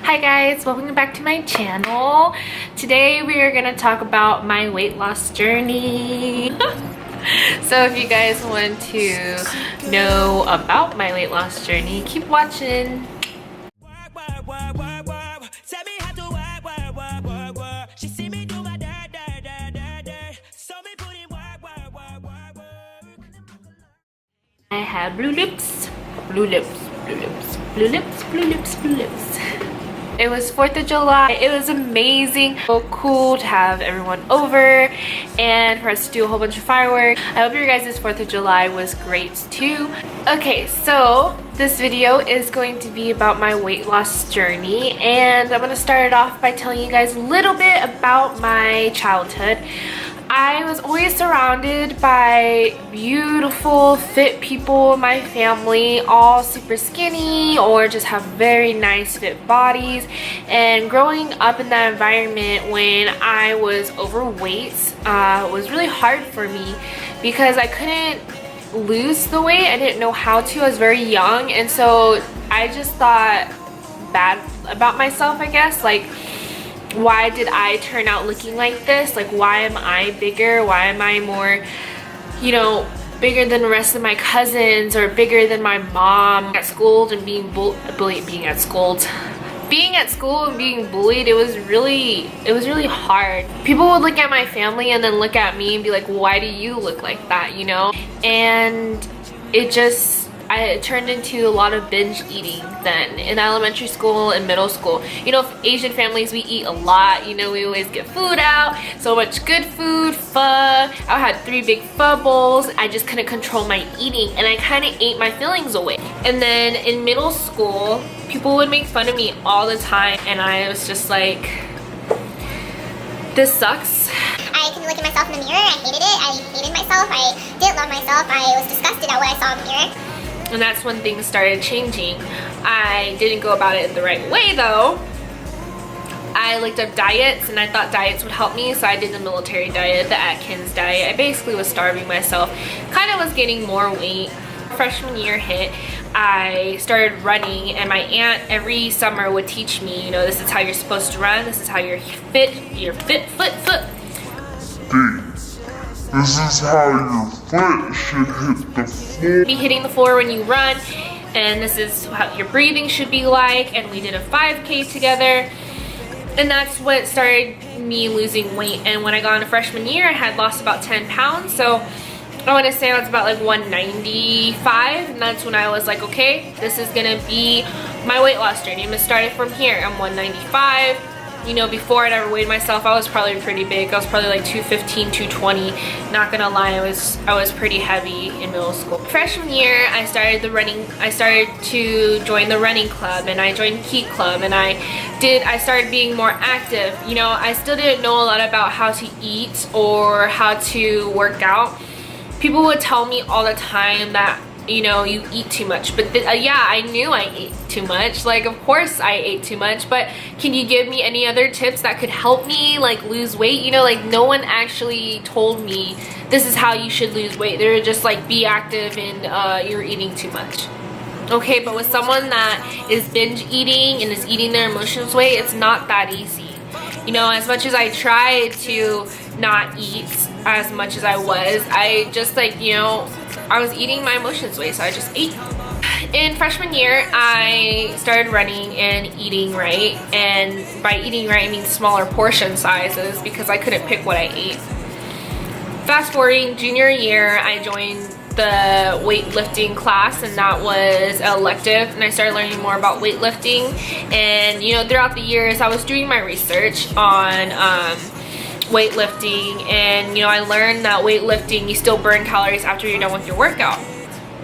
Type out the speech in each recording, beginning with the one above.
Hi guys, welcome back to my channel. Today we are gonna talk about my weight loss journey. So if you guys want to know about my weight loss journey, keep watching. I have blue lips, blue lips, blue lips, blue lips, blue lips, blue lips. It was 4th of July. It was amazing. So cool to have everyone over and for us to do a whole bunch of fireworks. I hope your guys' 4th of July was great too. Okay, so this video is going to be about my weight loss journey, and I'm going to start it off by telling you guys a little bit about my childhood. I was always surrounded by beautiful, fit people in my family, all super skinny or just have very nice fit bodies. And growing up in that environment when I was overweight was really hard for me because I couldn't lose the weight. I didn't know how to. I was very young, and so I just thought bad about myself, I guess. Like, why did I turn out looking like this? Like, why am I bigger? Why am I more, you know, bigger than the rest of my cousins or bigger than my mom? At school and being bullied, being at school and being bullied, it was really hard. People would look at my family and then look at me and be like, why do you look like that, you know? And it turned into a lot of binge eating then in elementary school and middle school. You know, Asian families, we eat a lot. You know, we always get food out, so much good food, pho. I had 3 big pho bowls. I just couldn't control my eating, and I kind of ate my feelings away. And then in middle school, people would make fun of me all the time, and I was just like, this sucks. I couldn't look at myself in the mirror. I hated it. I hated myself. I didn't love myself. I was disgusted at what I saw in the mirror. And that's when things started changing. I didn't go about it the right way though. I looked up diets and I thought diets would help me, so I did the military diet, the Atkins diet. I basically was starving myself, kind of was gaining more weight. Freshman year hit, I started running, and my aunt every summer would teach me, you know, this is how you're supposed to run, this is how you're fit foot. This is how your foot should hit the floor. Be hitting the floor when you run, and this is how your breathing should be like. And we did a 5K together, and that's what started me losing weight. And when I got into freshman year, I had lost about 10 pounds. So I want to say I was about like 195, and that's when I was like, okay, this is gonna be my weight loss journey. I'm gonna start it from here. I'm 195. You know, before I never weighed myself, I was probably pretty big. I was probably like 215, 220. Not gonna lie, I was pretty heavy in middle school. Freshman year, I started to join the running club, and I joined Heat Club, and I started being more active. You know, I still didn't know a lot about how to eat or how to work out. People would tell me all the time that, you know, you eat too much, but yeah, I knew I ate too much. Like, of course I ate too much, but can you give me any other tips that could help me like lose weight? You know, like, no one actually told me this is how you should lose weight. They were just like, be active and you're eating too much. Okay, but with someone that is binge eating and is eating their emotions away, it's not that easy. You know, as much as I tried to not eat as much as I just, like, you know, I was eating my emotions away, so I just ate. In freshman year, I started running and eating right, and by eating right I mean smaller portion sizes because I couldn't pick what I ate. Fast forwarding junior year, I joined the weightlifting class, and that was an elective, and I started learning more about weightlifting. And you know, throughout the years I was doing my research on weightlifting, and you know, I learned that weightlifting, you still burn calories after you're done with your workout.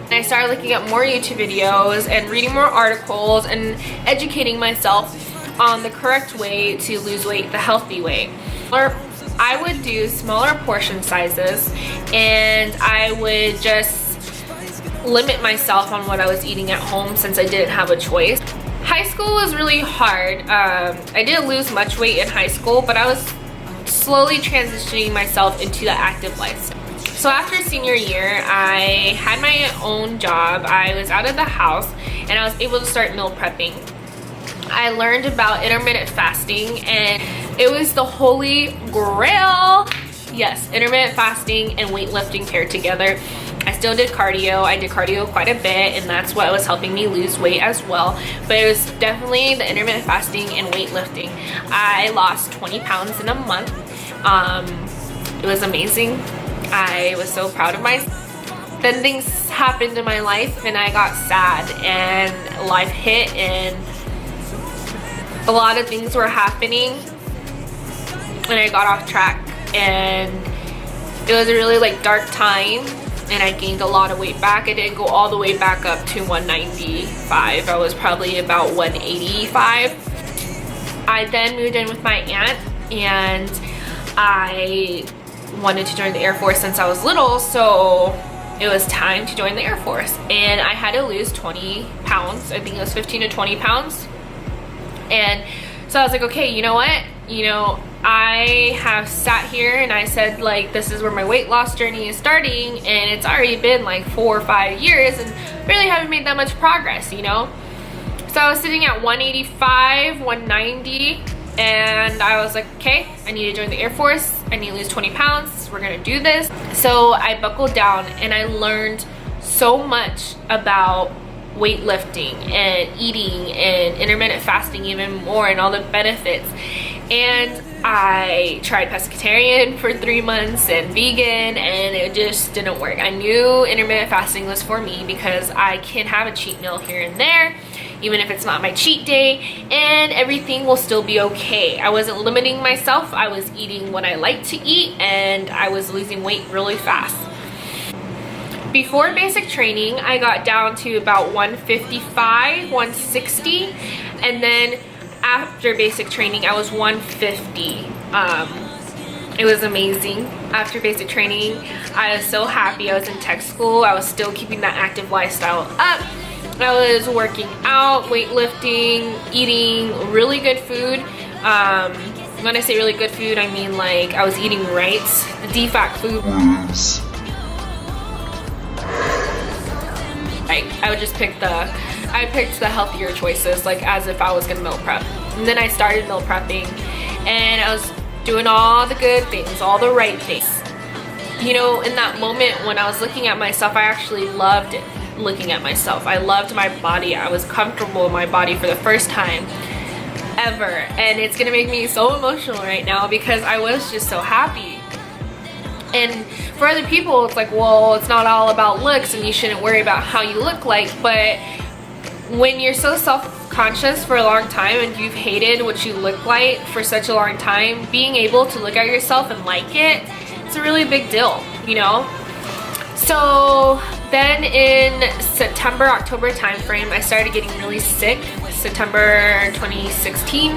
And I started looking at more YouTube videos and reading more articles and educating myself on the correct way to lose weight, the healthy way. Or I would do smaller portion sizes, and I would just limit myself on what I was eating at home since I didn't have a choice. High school was really hard. I didn't lose much weight in high school, but I was slowly transitioning myself into the active lifestyle. So after senior year, I had my own job. I was out of the house, and I was able to start meal prepping. I learned about intermittent fasting, and it was the holy grail. Yes, intermittent fasting and weightlifting paired together. I still did cardio. I did cardio quite a bit, and that's what was helping me lose weight as well. But it was definitely the intermittent fasting and weightlifting. I lost 20 pounds in a month. It was amazing. I was so proud of myself. Then things happened in my life, and I got sad, and life hit, and a lot of things were happening, and I got off track, and it was a really like dark time, and I gained a lot of weight back. I didn't go all the way back up to 195. I was probably about 185. I then moved in with my aunt, and I wanted to join the Air Force since I was little, so it was time to join the Air Force, and I had to lose 20 pounds. I think it was 15 to 20 pounds. And so I was like, okay, you know what? You know, I have sat here and I said, like, this is where my weight loss journey is starting, and it's already been like 4 or 5 years and really haven't made that much progress, you know? So I was sitting at 185, 190, and I was like, okay, I need to join the Air Force. I need to lose 20 pounds. We're gonna do this. So I buckled down, and I learned so much about weightlifting and eating and intermittent fasting even more, and all the benefits. And I tried pescatarian for 3 months and vegan, and it just didn't work. I knew intermittent fasting was for me because I can have a cheat meal here and there, even if it's not my cheat day, and everything will still be okay. I wasn't limiting myself. I was eating what I like to eat, and I was losing weight really fast. Before basic training, I got down to about 155, 160, and then after basic training, I was 150. It was amazing. After basic training, I was so happy. I was in tech school. I was still keeping that active lifestyle up. I was working out, weightlifting, eating really good food. When I say really good food, I mean like I was eating right, DFAC food. Like I would just pick the healthier choices, like as if I was gonna meal prep. And then I started meal prepping, and I was doing all the good things, all the right things. You know, in that moment when I was looking at myself, I actually loved it. Looking at myself, I loved my body. I was comfortable in my body for the first time ever, and it's gonna make me so emotional right now because I was just so happy. And for other people, it's like, well, it's not all about looks and you shouldn't worry about how you look like. But when you're so self-conscious for a long time and you've hated what you look like for such a long time, being able to look at yourself and like it, it's a really big deal, you know? So then in September, October timeframe, I started getting really sick, September 2016.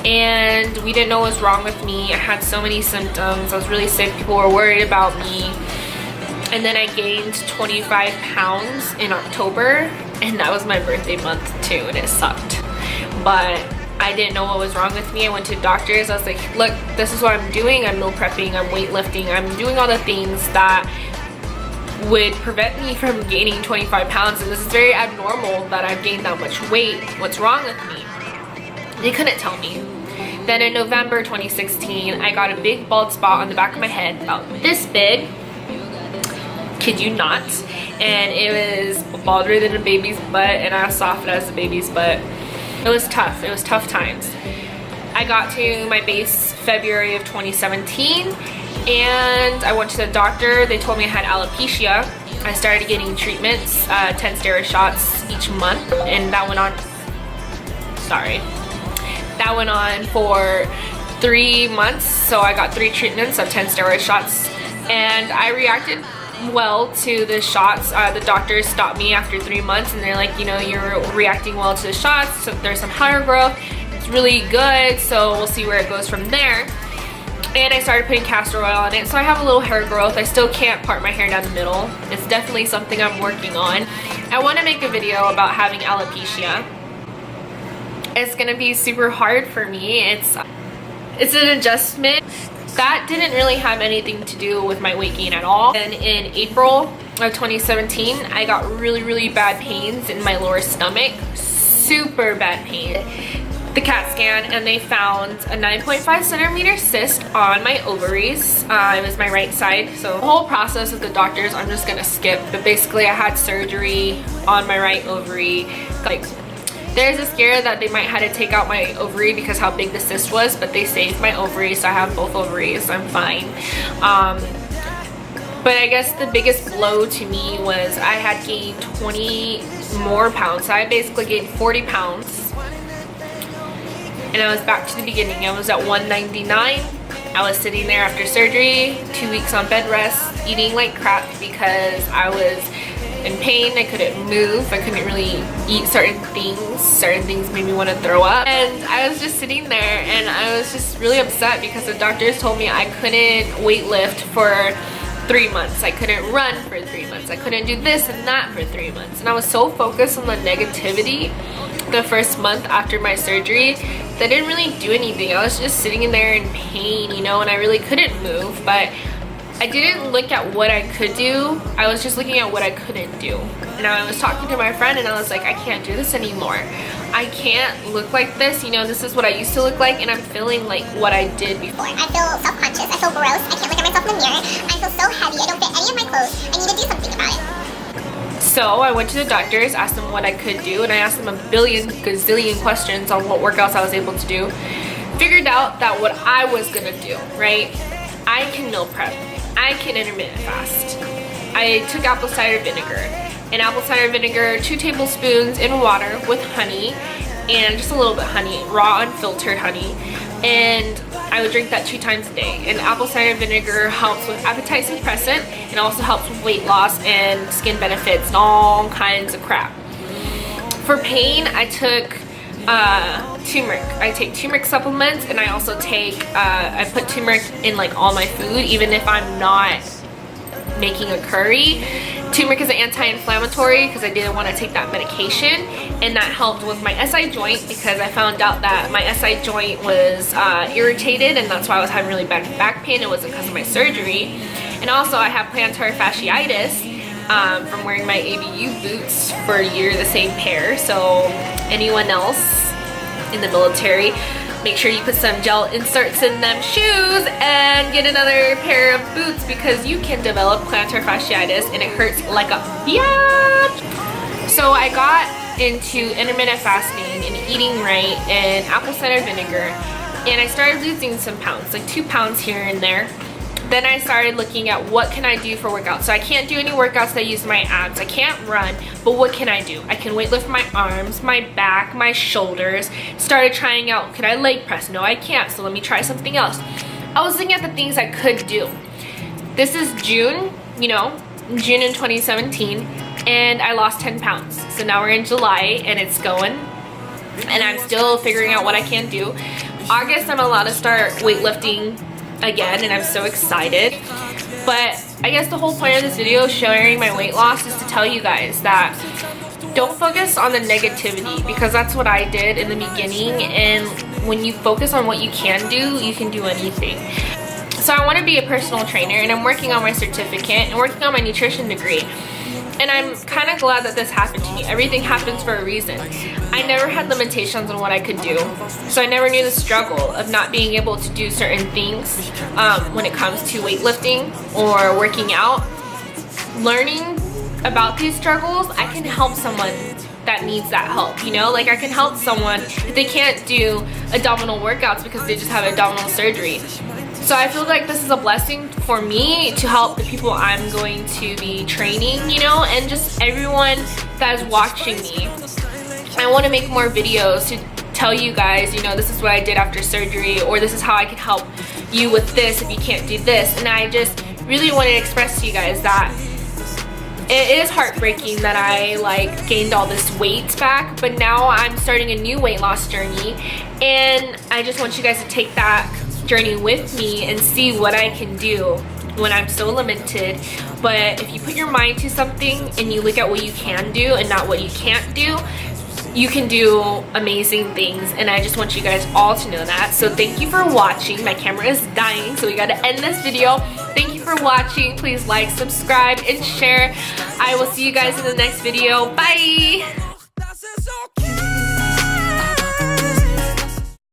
And we didn't know what was wrong with me. I had so many symptoms. I was really sick. People were worried about me. And then I gained 25 pounds in October, and that was my birthday month too, and it sucked. But I didn't know what was wrong with me. I went to doctors. I was like, look, this is what I'm doing. I'm meal prepping, I'm weightlifting, I'm doing all the things that would prevent me from gaining 25 pounds, and this is very abnormal that I've gained that much weight. What's wrong with me? They couldn't tell me. Then in November 2016, I got a big bald spot on the back of my head, about this big, kid you not, and it was balder than a baby's butt, and I was soft as a baby's butt. It was tough. It was tough times. I got to my base February of 2017, and I went to the doctor. They told me I had alopecia. I started getting treatments, 10 steroid shots each month, and that went on, that went on for 3 months. So I got 3 treatments of 10 steroid shots, and I reacted well to the shots. The doctors stopped me after 3 months, and they're like, you know, you're reacting well to the shots, so there's some hair growth. It's really good, so we'll see where it goes from there. And I started putting castor oil on it, so I have a little hair growth. I still can't part my hair down the middle. It's definitely something I'm working on. I want to make a video about having alopecia. It's gonna be super hard for me. It's an adjustment. That didn't really have anything to do with my weight gain at all. And in April of 2017, I got really, really bad pains in my lower stomach. super bad pain. The CAT scan, and they found a 9.5 centimeter cyst on my ovaries. It was my right side. So the whole process with the doctors I'm just gonna skip, but basically I had surgery on my right ovary. Like, there's a scare that they might have to take out my ovary because how big the cyst was, but they saved my ovaries, so I have both ovaries, so I'm fine. But I guess the biggest blow to me was I had gained 20 more pounds. So I basically gained 40 pounds. And I was back to the beginning. I was at 199. I was sitting there after surgery, 2 weeks on bed rest, eating like crap because I was in pain. I couldn't move. I couldn't really eat certain things. Certain things made me want to throw up. And I was just sitting there and I was just really upset because the doctors told me I couldn't weight lift for 3 months. I couldn't run for 3 months. I couldn't do this and that for 3 months. And I was so focused on the negativity the first month after my surgery that I didn't really do anything. I was just sitting in there in pain, you know, and I really couldn't move. But I didn't look at what I could do. I was just looking at what I couldn't do. And I was talking to my friend and I was like, I can't do this anymore. I can't look like this. You know, this is what I used to look like and I'm feeling like what I did before. I feel self-conscious. I feel gross. I can't look at myself in the mirror. I feel so heavy. I don't fit any of my clothes. I need to do something about it. So I went to the doctors, asked them what I could do, and I asked them a billion gazillion questions on what workouts I was able to do. Figured out that what I was gonna do, right? I can meal prep. I can intermittent fast. I took apple cider vinegar. And apple cider vinegar, 2 tablespoons in water with honey, and just a little bit honey, raw unfiltered honey. And I would drink that 2 times a day. And apple cider vinegar helps with appetite suppressant and also helps with weight loss and skin benefits and all kinds of crap. For pain, I took turmeric. I take turmeric supplements, and I also take, I put turmeric in like all my food, even if I'm not making a curry. Turmeric is an anti-inflammatory because I didn't want to take that medication, and that helped with my SI joint because I found out that my SI joint was irritated, and that's why I was having really bad back pain. It wasn't because of my surgery. And also I have plantar fasciitis from wearing my ABU boots for a year, the same pair. So anyone else in the military, make sure you put some gel inserts in them shoes and get another pair of boots because you can develop plantar fasciitis and it hurts like a bitch. So I got into intermittent fasting and eating right and apple cider vinegar, and I started losing some pounds, like 2 pounds here and there. Then I started looking at what can I do for workouts. So I can't do any workouts that use my abs. I can't run, but what can I do? I can weight lift my arms, my back, my shoulders. Started trying out, could I leg press? No, I can't, so let me try something else. I was looking at the things I could do. This is June, you know, June in 2017, and I lost 10 pounds. So now we're in July and it's going, and I'm still figuring out what I can do. August, I'm allowed to start weightlifting again, and I'm so excited. But I guess the whole point of this video sharing my weight loss is to tell you guys that don't focus on the negativity, because that's what I did in the beginning, and when you focus on what you can do anything. So I want to be a personal trainer, and I'm working on my certificate and working on my nutrition degree. And I'm kind of glad that this happened to me. Everything happens for a reason. I never had limitations on what I could do. So I never knew the struggle of not being able to do certain things when it comes to weightlifting or working out. Learning about these struggles, I can help someone that needs that help, you know? Like I can help someone if they can't do abdominal workouts because they just had abdominal surgery. So I feel like this is a blessing for me to help the people I'm going to be training, you know, and just everyone that is watching me. I want to make more videos to tell you guys, you know, this is what I did after surgery, or this is how I can help you with this if you can't do this. And I just really want to express to you guys that it is heartbreaking that I like gained all this weight back, but now I'm starting a new weight loss journey, and I just want you guys to take that journey with me and see what I can do when I'm so limited. But if you put your mind to something and you look at what you can do and not what you can't do, you can do amazing things, and I just want you guys all to know that. So thank you for watching. My camera is dying, so we gotta end this video. Thank you for watching. Please like, subscribe, and share. I will see you guys in the next video. Bye!